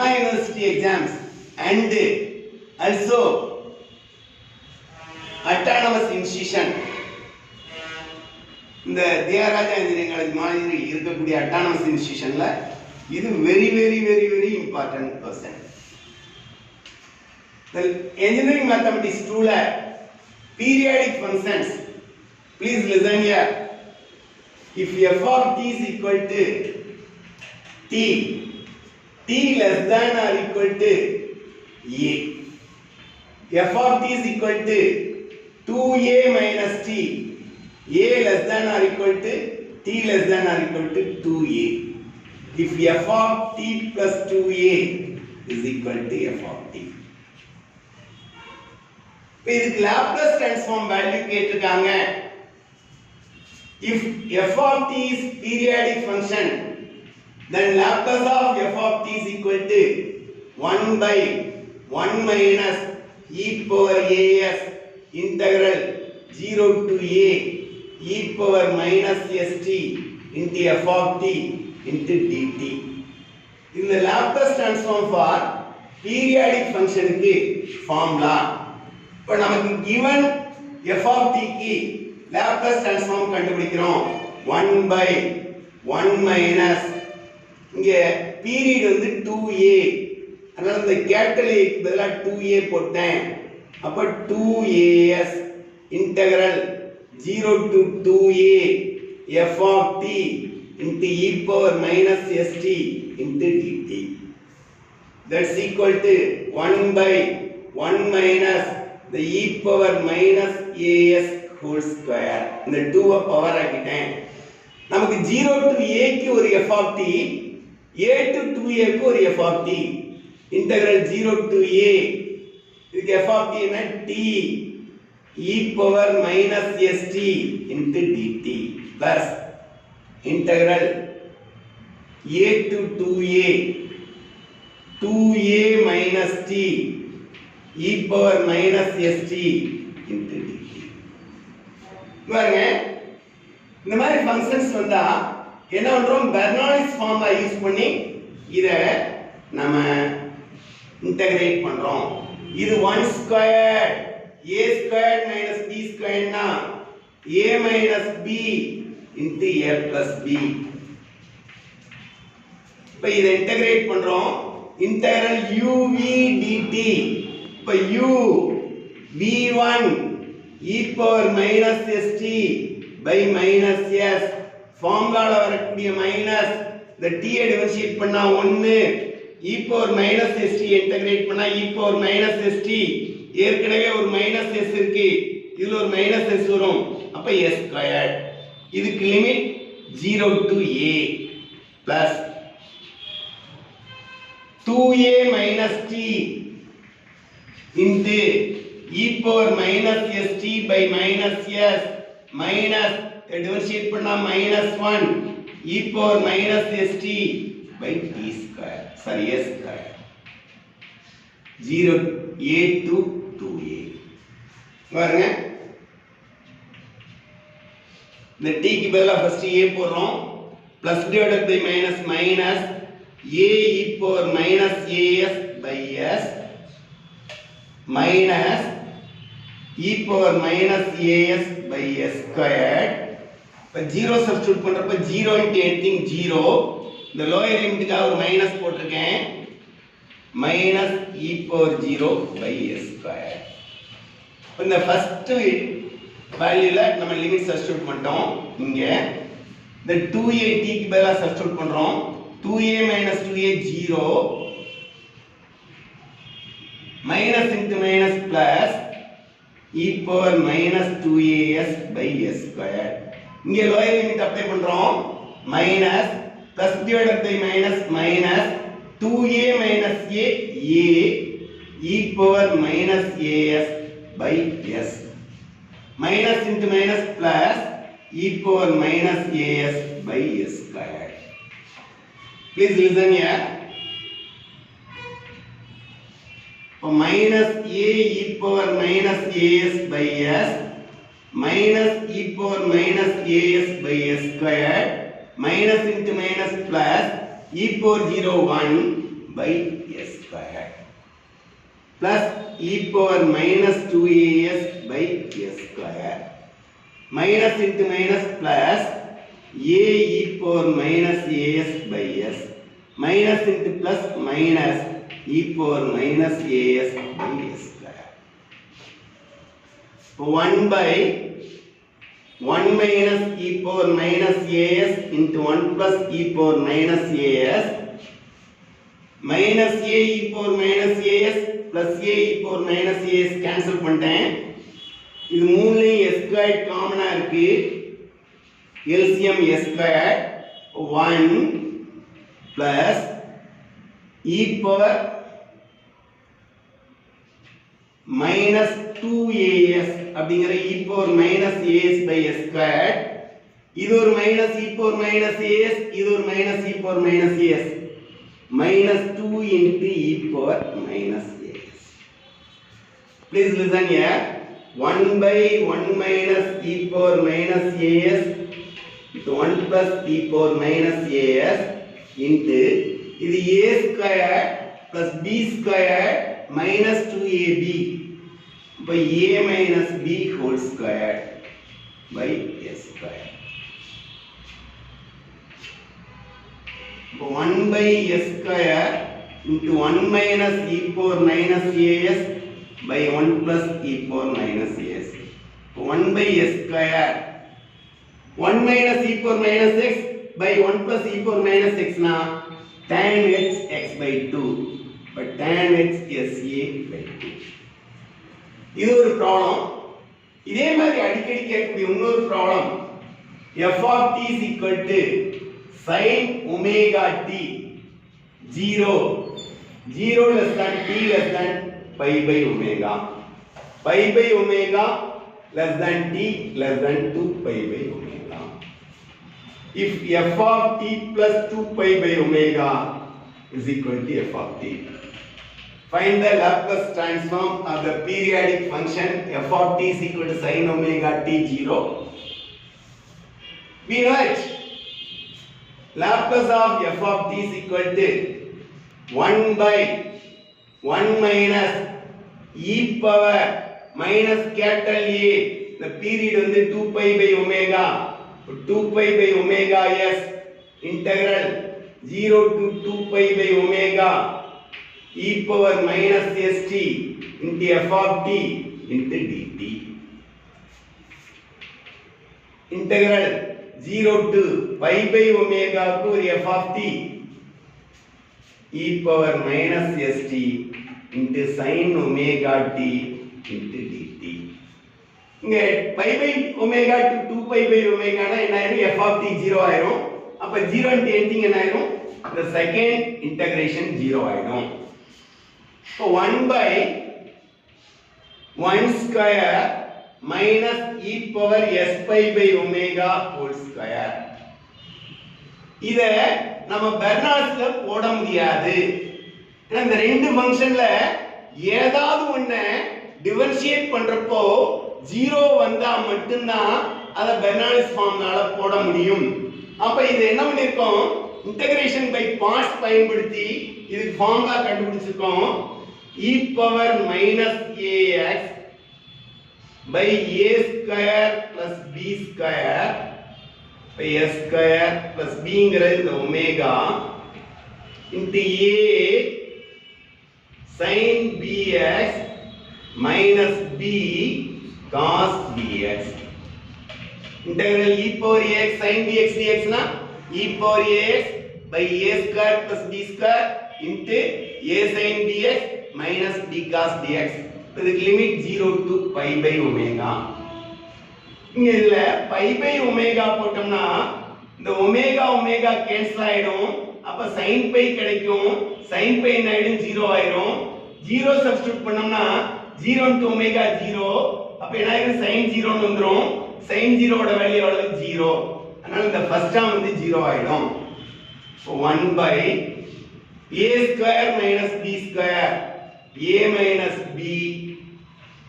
Anna University exams and also autonomous institution. இந்த Thiyagaraja engineering college மாதிரி இருக்கக்கூடிய அட்டானமஸ் இன்ஸ்டிடியூஷன்ல இது very very very very important person. The engineering mathematics 2 ல periodic functions. Please listen here. If f of t is equal to t less than or equal to a, f of t is equal to 2a minus t, a less than or equal to t less than or equal to 2a. If f of t plus 2a is equal to f of t. இதுக்கு Laplace transform value கேட்டிருக்காங்க. If f of t is periodic function, then Laplace of f of t is equal to 1 by 1 minus e power as integral 0 to a e power minus st into f of t into dt. In the Laplace transform for periodic function க்கு formula. இப்போ நமக்கு given f of t க்கு Laplace transform கண்டுபிடிக்கிறோம். 1 by 1 minus இங்க period வந்து 2a, அதனால இந்த capital a க்கு பதிலா 2a போட்டேன். அப்ப 2as integral 0 to 2a f of t into e power minus st into dt. That's equal to 1 by 1 minus the e power minus as whole square. இந்த 2 power ஆக்கிட்டேன். நமக்கு 0 to a க்கு ஒரு f of t, a to 2a க்கு ஒரு f of t. integral 0 to a இதுக்கு f of t என்ன t e power minus st into dt plus integral a to 2a 2a minus t e power minus st into dt. பாருங்க, இந்த மாதிரி functions வந்தா என்ன பண்றோம், பெர்னோள்ளிஸ் formula use பண்ணி இத நம்ம இன்டகிரேட் பண்றோம். இது 1 square a square minus b ஸ்கொயர்னா a minus b into a plus b. இப்போ இத இன்டகிரேட் பண்றோம். integral uv dt. இப்போ u v1 e power minus st by minus s, ஃபார்முலால வரக்கூடிய minus the t I differentiate பண்ணா 1, e power minus st integrate பண்ணா e power minus st, ஏற்கனவே ஒரு minus s இருக்கு, இதுல ஒரு மைனஸ் s வரும், அப்ப s ஸ்கொயர். இதுக்கு limit 0 to a plus 2a minus t into e power minus st by minus s minus differentiate பண்ணா -1 e power minus st by t square, sorry s square. 0 a to 2a. பாருங்க, இந்த t க்கு பதிலா first a போடுறோம், plus divided by minus minus a e power minus as by s minus e power minus as by s squared. இப்போ 0 substitute பண்றப்ப 0 into anything 0, இந்த lower லிமிட்டுக்காக ஒரு minus போட்டிருக்கேன், minus e power 0 by s squared. இந்த first வேல்யூல நம்ம limit substitute பண்ணிட்டோம். இங்க இந்த 2a t க்கு பதிலா சப்ஸ்டிட்யூட் பண்றோம். 2a minus 2a 0 minus into minus plus e power minus 2as by s square. இங்க லோயர் லிமிட் அப்ளை பண்றோம், minus plus divided by minus minus 2a minus a e power minus as by s minus into minus plus e power minus as by s square. Please listen here. minus a e power minus as by s minus e power minus as by s squared minus into minus plus e power 0 1 by s square plus e power minus 2as by s square minus into minus plus a e power minus as by s minus into plus minus e power minus as by s square. 1 by 1 minus e power minus as into 1 plus e power minus as minus a e power minus as plus a e power minus as cancel பண்ணிட்டேன். இது மூணுலயும் s squared காமனா இருக்கு. LCM s squared 1 plus e power minus 2as அப்படிங்கிற e power minus as by s squared. இது ஒரு minus e power minus as, இது ஒரு minus e power minus as. Minus 2 into e power minus as. Please listen here. 1 by 1 minus e power minus as into 1 plus e power minus as into இது a squared plus b squared minus 2ab by a minus b whole squared by s squared. 1 by s square into 1 minus e power minus as by 1 plus e power minus as. 1 by s square 1 minus e power minus x by 1 plus e power minus x na tan x by 2 but tan x sa by 2. இது ஒரு problem. இதே மாதிரி அடிக்கடி கேட்கக்கூடிய இன்னொரு problem f of t is equal to sin omega t 0 less than t less than pi by omega less than t less than 2 pi by omega. If f of t plus 2 pi by omega is equal to f of t, find the Laplace transform of the periodic function f of t is equal to sin omega t 0. We know it. Laplace of f of t is equal to 1 by 1 minus e power minus capital A. The period வந்து 2 pi by omega. 2 pi by omega s integral 0 to 2 pi by omega e power minus st into f of t into dt. Integral 0 to pi by omega to f of t e power minus st into sin omega t into dt. இங்க pi by omega to 2 pi by omega னா என்ன ஆயிரும்? f of t 0 ஆயிரும். அப்ப 0 into anything என்ன ஆயிரும்? the second integration 0 ஆயிடும். So 1 by 1 square minus e power s pi by omega whole square. இத நம்ம பெர்னால்ட்ஸ்ல போட முடியாது. இந்த ரெண்டு ஃபங்க்ஷன்ல ஏதாவது ஒண்ணு டிஃபரன்ஷியேட் பண்றப்போ 0 வந்தா மட்டும் தான் அத பெர்னால்ட்ஸ் ஃபார்ம்னால போட முடியும். அப்ப இது என்ன பண்ணிருக்கோம்? இன்டகிரேஷன் பை பார்ட்ஸ் பயன்படுத்தி இது ஃபார்முலா கண்டுபிடிச்சிருக்கோம். e power minus ax by a square plus b square by s square plus b ங்கிறது இந்த omega into a sin bx minus b cos bx. Integral e power ax sin bx dx na e power ax by a square plus b square into a sin bx minus b cos dx. இதுக்கு limit 0 to pi by omega. இங்க இல்ல pi by omega போட்டோம்னா இந்த omega omega cancel ஆயிடும். அப்ப sin pi கிடைக்கும். sin pi என்ன ஆயிடும்? 0 ஆயிடும். 0 சப்ஸ்டிட்யூட் பண்ணோம்னா 0 into omega 0. அப்ப என்ன ஆயிடும்? sin 0 ன்னு வந்துரும். sin 0 ஓட வேல்யூ எவ்வளவு? 0. அதனால இந்த ஃபர்ஸ்ட் டேர்ம் வந்து 0 ஆயிடும். So 1 by a square minus b square a minus b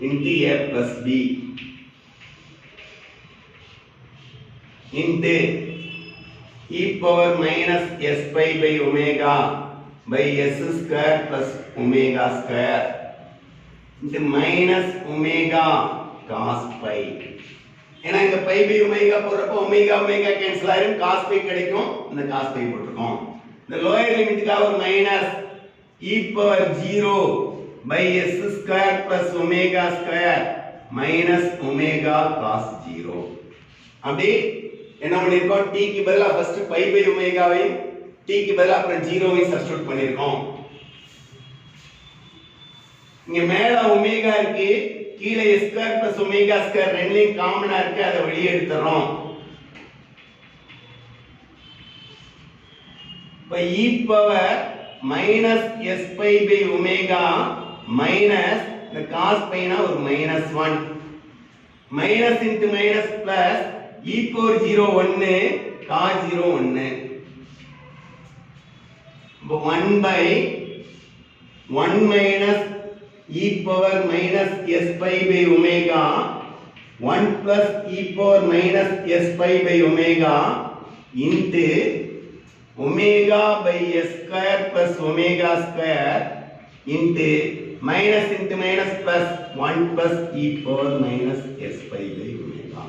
into a plus b into e power minus s pi by omega by s square plus omega square into minus omega cos pi. ஏன்னா இங்க pi by omega போறப்போ omega omega cancel ஆயிரும் cos pi கிடைக்கும் இந்த cos pi போட்டுறோம். இந்த lower லிமிட்டுக்காக ஒரு minus e power 0 by s square plus omega square minus omega cos 0. அப்படி என்ன பண்ணிருக்கோம் t க்கு பதிலா ஃபர்ஸ்ட் pi by omega வை t க்கு பதிலா அப்புறம் 0 வை சப்ஸ்டிட்யூட் பண்ணிருக்கோம். இங்க மேல ஒமேகா இருக்கு கீழே s square plus omega square ரெண்டையும் காமனா இருக்கு அதை வெளியே எடுத்துறோம். இப்ப e power minus s pi by omega minus இந்த cos pi னா ஒரு -1 minus into minus plus e power 0 1 cos 0 1 இப்போ 1 by 1 minus e power minus s pi by omega 1 plus e power minus s pi by omega into omega by s square plus omega square into minus into minus plus 1 plus e power minus s pi by omega.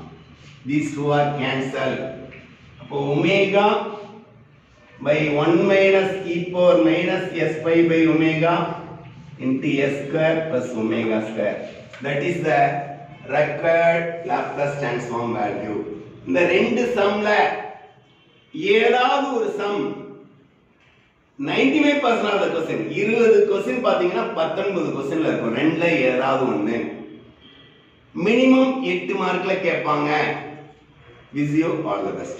These two are cancelled. அப்போ omega by 1 minus e power minus s pi by omega into s square plus omega square. That is the required Laplace transform value. இந்த ரெண்டு சம்ல ஏதாவது ஒரு sum 95% of the question 20 question பாத்தீங்கன்னா 19 क्वेश्चनல இருக்கும் ரெண்டுல ஏதாவது ஒண்ணு மினிமம் 8 மார்க்ல கேட்பாங்க. Wish you all the best.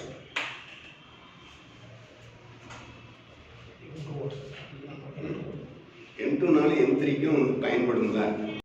M2 நால M3 க்கும் பயன்படுங்க.